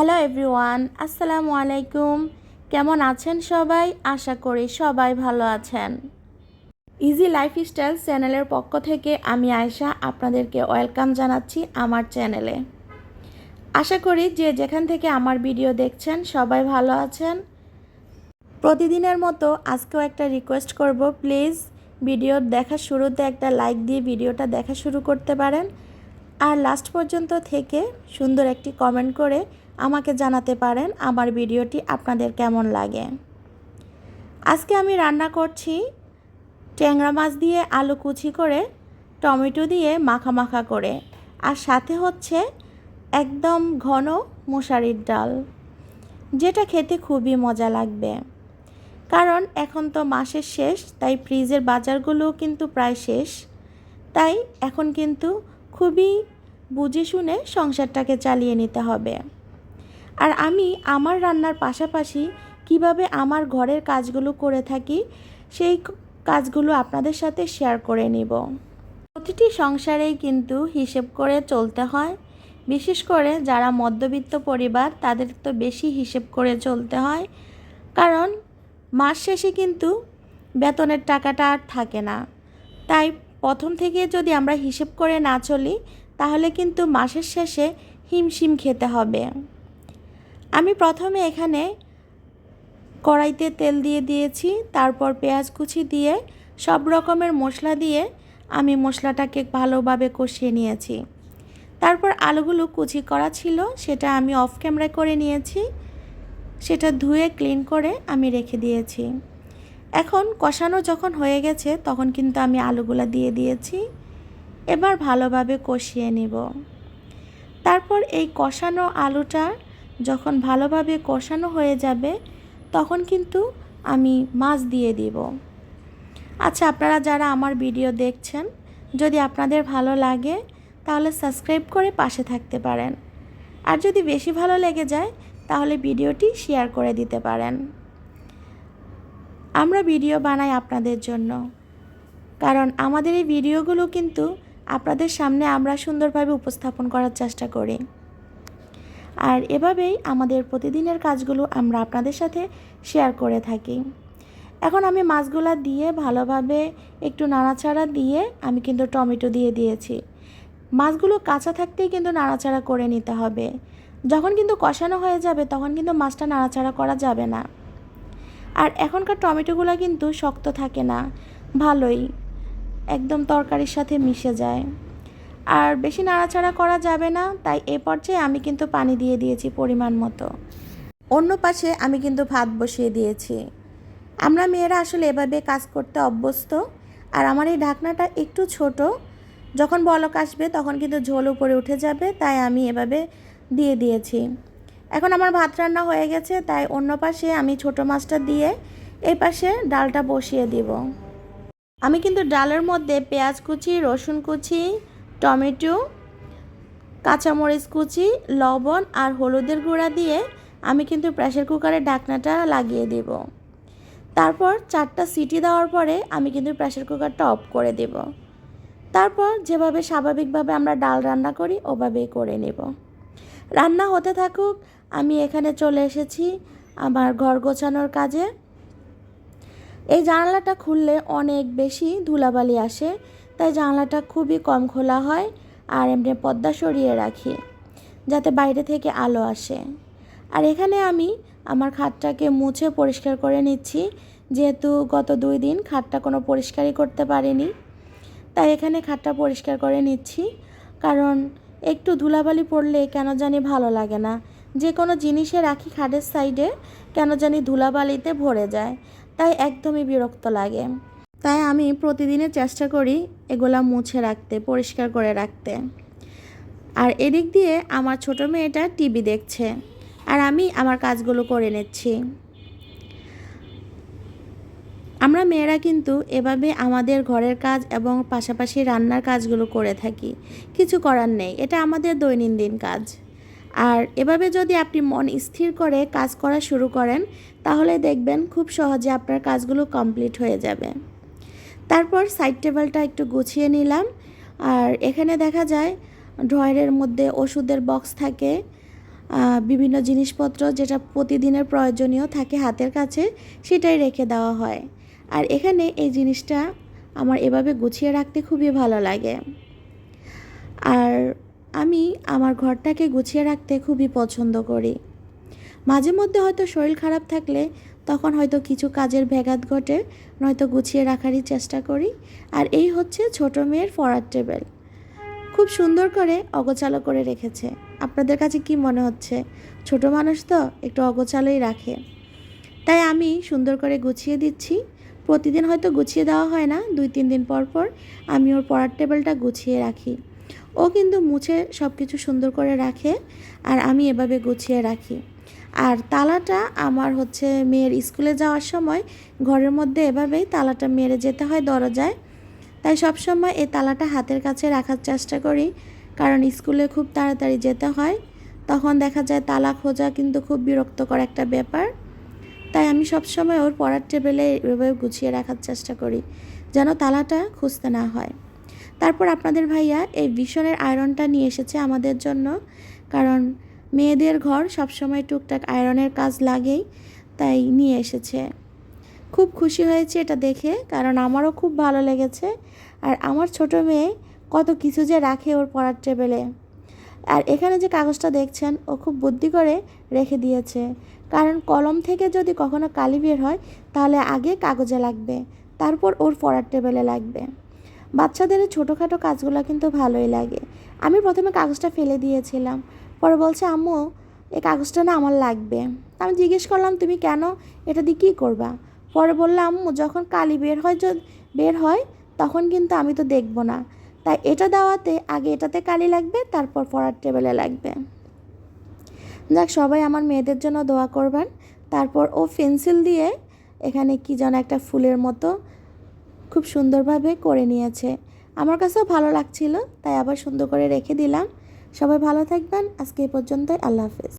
Hello everyone, আসসালামু আলাইকুম। কেমন আছেন সবাই? আশা করি সবাই ভালো আছেন। ইজি লাইফস্টাইল চ্যানেলের পক্ষ থেকে আমি আয়েশা আপনাদেরকে ওয়েলকাম জানাচ্ছি আমার চ্যানেলে। আশা করি যে যেখান থেকে আমার ভিডিও দেখছেন সবাই ভালো আছেন। প্রতিদিনের মতো আজকেও একটা রিকোয়েস্ট করব, প্লিজ ভিডিও দেখার শুরুতে একটা লাইক দিয়ে ভিডিওটা দেখা শুরু করতে পারেন, আর লাস্ট পর্যন্ত থেকে সুন্দর একটি কমেন্ট করে আমাকে জানাতে পারেন আমার ভিডিওটি আপনাদের কেমন লাগে। আজকে আমি রান্না করছি ট্যাংরা মাছ দিয়ে আলু কুচি করে, টমেটো দিয়ে মাখা মাখা করে, আর সাথে হচ্ছে একদম ঘন মশারির ডাল, যেটা খেতে খুবই মজা লাগবে। কারণ এখন তো মাসের শেষ, তাই ফ্রিজের বাজারগুলোও কিন্তু প্রায় শেষ। তাই এখন কিন্তু খুবই বুঝে শুনে সংসারটাকে চালিয়ে নিতে হবে। আর আমি আমার রান্নার পাশাপাশি কিভাবে আমার ঘরের কাজগুলো করে থাকি সেই কাজগুলো আপনাদের সাথে শেয়ার করে নিব। প্রতিটি সংসারেই কিন্তু হিসেব করে চলতে হয়, বিশেষ করে যারা মধ্যবিত্ত পরিবার তাদের তো বেশি হিসেব করে চলতে হয়। কারণ মাস শেষে কিন্তু বেতনের টাকাটা আর থাকে না। তাই প্রথম থেকে যদি আমরা হিসেব করে না চলি তাহলে কিন্তু মাসের শেষে হিমশিম খেতে হবে। আমি প্রথমে এখানে কড়াইতে তেল দিয়ে দিয়েছি, তারপর পেঁয়াজ কুচি দিয়ে সব রকমের মশলা দিয়ে আমি মশলাটাকে ভালোভাবে কষিয়ে নিয়েছি। তারপর আলুগুলো কুচি করা ছিল সেটা আমি অফ ক্যামেরায় করে নিয়েছি, সেটা ধুয়ে ক্লিন করে আমি রেখে দিয়েছি। এখন কষানো যখন হয়ে গেছে তখন কিন্তু আমি আলুগুলা দিয়ে দিয়েছি। এবার ভালোভাবে কষিয়ে নিব। তারপর এই কষানো আলুটা যখন ভালোভাবে কষানো হয়ে যাবে তখন কিন্তু আমি মাছ দিয়ে দিব। আচ্ছা, আপনারা যারা আমার ভিডিও দেখছেন, যদি আপনাদের ভালো লাগে তাহলে সাবস্ক্রাইব করে পাশে থাকতে পারেন, আর যদি বেশি ভালো লেগে যায় তাহলে ভিডিওটি শেয়ার করে দিতে পারেন। আমরা ভিডিও বানাই আপনাদের জন্য, কারণ আমাদের এই ভিডিওগুলো কিন্তু আপনাদের সামনে আমরা সুন্দরভাবে উপস্থাপন করার চেষ্টা করি। আর এভাবেই আমাদের প্রতিদিনের কাজগুলো আমরা আপনাদের সাথে শেয়ার করে থাকি। এখন আমি মাছগুলো দিয়ে ভালোভাবে একটু নাড়াচাড়া দিয়ে আমি কিন্তু টমেটো দিয়ে দিয়েছি। মাছগুলো কাঁচা থাকতেই কিন্তু নাড়াচাড়া করে নিতে হবে। যখন কিন্তু কষানো হয়ে যাবে তখন কিন্তু মাছটা নাড়াচাড়া করা যাবে না। আর এখনকার টমেটোগুলো কিন্তু শক্ত থাকে না, ভালোই একদম তরকারির সাথে মিশে যায়। আর বেশি নাড়াচাড়া করা যাবে না, তাই এ পর্যায়ে আমি কিন্তু পানি দিয়ে দিয়েছি পরিমাণ মতো। অন্য পাশে আমি কিন্তু ভাত বসিয়ে দিয়েছি। আমরা মেয়েরা আসলে এভাবে কাজ করতে অভ্যস্ত। আর আমার এই ঢাকনাটা একটু ছোট, যখন বলক আসবে তখন কিন্তু ঝোল উপরে উঠে যাবে, তাই আমি এভাবে দিয়ে দিয়েছি। এখন আমার ভাত রান্না হয়ে গেছে, তাই অন্য পাশে আমি ছোট মাছটা দিয়ে এই পাশে ডালটা বসিয়ে দিব। আমি কিন্তু ডালের মধ্যে পেঁয়াজ কুচি, রসুন কুচি, টমেটো, কাঁচামরিচ কুচি, লবণ আর হলুদের গুঁড়া দিয়ে আমি কিন্তু প্রেসার কুকারের ঢাকনাটা লাগিয়ে দেব। তারপর 4টা সিটি দেওয়ার পরে আমি কিন্তু প্রেসার কুকারটা অফ করে দেব। তারপর যেভাবে স্বাভাবিকভাবে আমরা ডাল রান্না করি ওভাবেই করে নেব। রান্না হতে থাকুক, আমি এখানে চলে এসেছি আমার ঘর গোছানোর কাজে। এই জানালাটা খুললে অনেক বেশি ধুলাবালি আসে, তাই জানালাটা খুবই কম খোলা হয়, আর এমনি পর্দা সরিয়ে রাখি যাতে বাইরে থেকে আলো আসে। আর এখানে আমি আমার খাটটাকে মুছে পরিষ্কার করে নিচ্ছি, যেহেতু গত 2 দিন খাটটা কোনো পরিষ্কারই করতে পারিনি, তাই এখানে খাটটা পরিষ্কার করে নিচ্ছি। কারণ একটু ধুলাবালি পড়লে কেন জানি ভালো লাগে না, যে কোনো জিনিসে রাখি খাটের সাইডে কেন জানি ধুলাবালিতে ভরে যায়, তাই একদমই বিরক্ত লাগে। তাই আমি প্রতিদিনের চেষ্টা করি এগুলা মুছে রাখতে, পরিষ্কার করে রাখতে। আর এদিক দিয়ে আমার ছোট মেয়েটা টিভি দেখছে, আর আমি আমার কাজগুলো করে নিচ্ছি। আমরা মেয়েরা কিন্তু এভাবে আমাদের ঘরের কাজ এবং পাশাপাশি রান্নার কাজগুলো করে থাকি, কিছু করার নেই, এটা আমাদের দৈনন্দিন কাজ। আর এভাবে যদি আপনি মন স্থির করে কাজ করা শুরু করেন তাহলে দেখবেন খুব সহজে আপনার কাজগুলো কমপ্লিট হয়ে যাবে। তারপর সাইড টেবিলটা একটু গুছিয়ে নিলাম। আর এখানে দেখা যায় ড্রয়ারের মধ্যে ওষুধের বক্স থাকে, বিভিন্ন জিনিসপত্র যেটা প্রতিদিনের প্রয়োজনীয় থাকে হাতের কাছে সেটাই রেখে দেওয়া হয়। আর এখানে এই জিনিসটা আমার এভাবে গুছিয়ে রাখতে খুবই ভালো লাগে। আর আমি আমার ঘরটাকে গুছিয়ে রাখতে খুবই পছন্দ করি। মাঝে মধ্যে হয়তো শরীর খারাপ থাকলে তখন হয়তো কিছু কাজের ব্যাঘাত ঘটে, নয়তো গুছিয়ে রাখারই চেষ্টা করি। আর এই হচ্ছে ছোট মেয়ের পড়ার টেবিল, খুব সুন্দর করে অগোছালো করে রেখেছে। আপনাদের কাছে কি মনে হচ্ছে? ছোট মানুষ তো একটু অগোছালোই রাখে, তাই আমি সুন্দর করে গুছিয়ে দিচ্ছি। প্রতিদিন হয়তো গুছিয়ে দেওয়া হয় না, 2-3 দিন পর পর আমি ওর পড়ার টেবিলটা গুছিয়ে রাখি। ও কিন্তু মুছে সব কিছু সুন্দর করে রাখে, আর আমি এভাবে গুছিয়ে রাখি। আর তালাটা আমার হচ্ছে মেয়ের স্কুলে যাওয়ার সময় ঘরের মধ্যে এভাবেই তালাটা মেরে যেতে হয় দরজায়, তাই সবসময় এই তালাটা হাতের কাছে রাখার চেষ্টা করি, কারণ স্কুলে খুব তাড়াতাড়ি যেতে হয়, তখন দেখা যায় তালা খোঁজা কিন্তু খুব বিরক্তকর একটা ব্যাপার। তাই আমি সবসময় ওর পড়ার টেবিলে এভাবে গুছিয়ে রাখার চেষ্টা করি, যেন তালাটা খুঁজতে না হয়। তারপর আপনাদের ভাইয়া এই ভীষণের আয়রনটা নিয়ে এসেছে আমাদের জন্য, কারণ মেয়েদের ঘর সবসময় টুকটাক আয়রনের কাজ লাগেই, তাই নিয়ে এসেছে। খুব খুশি হয়েছে এটা দেখে, কারণ আমারও খুব ভালো লেগেছে। আর আমার ছোট মেয়ে কত কিছু যে রাখে ওর পড়ার টেবিলে। আর এখানে যে কাগজটা দেখছেন ও খুব বুদ্ধি করে রেখে দিয়েছে, কারণ কলম থেকে যদি কখনো কালি বের হয় তাহলে আগে কাগজে লাগবে, তারপর ওর পড়ার টেবিলে লাগবে। বাচ্চাদের ছোটোখাটো কাজগুলো কিন্তু ভালোই লাগে। আমি প্রথমে কাগজটা ফেলে দিয়েছিলাম, পরে বলছে আম্মু এই কাগজটা না আমার লাগবে। আমি জিজ্ঞেস করলাম তুমি কেন, এটা দিয়ে কী করবা? পরে বললাম আম্মু যখন কালি বের হয় তখন কিন্তু আমি তো দেখব না, তাই এটা দেওয়াতে আগে এটাতে কালি লাগবে, তারপর পড়ার টেবিলে লাগবে। যাক, সবাই আমার মেয়েদের জন্য দোয়া করবেন। তারপর ও পেন্সিল দিয়ে এখানে কি যেন একটা ফুলের মতো খুব সুন্দরভাবে করে নিয়েছে। আমার কাছেও ভালো লাগছিল, তাই আবার সুন্দর করে রেখে দিলাম। সবাই ভালো থাকবেন, আজকে এই পর্যন্তই, আল্লাহ হাফেজ।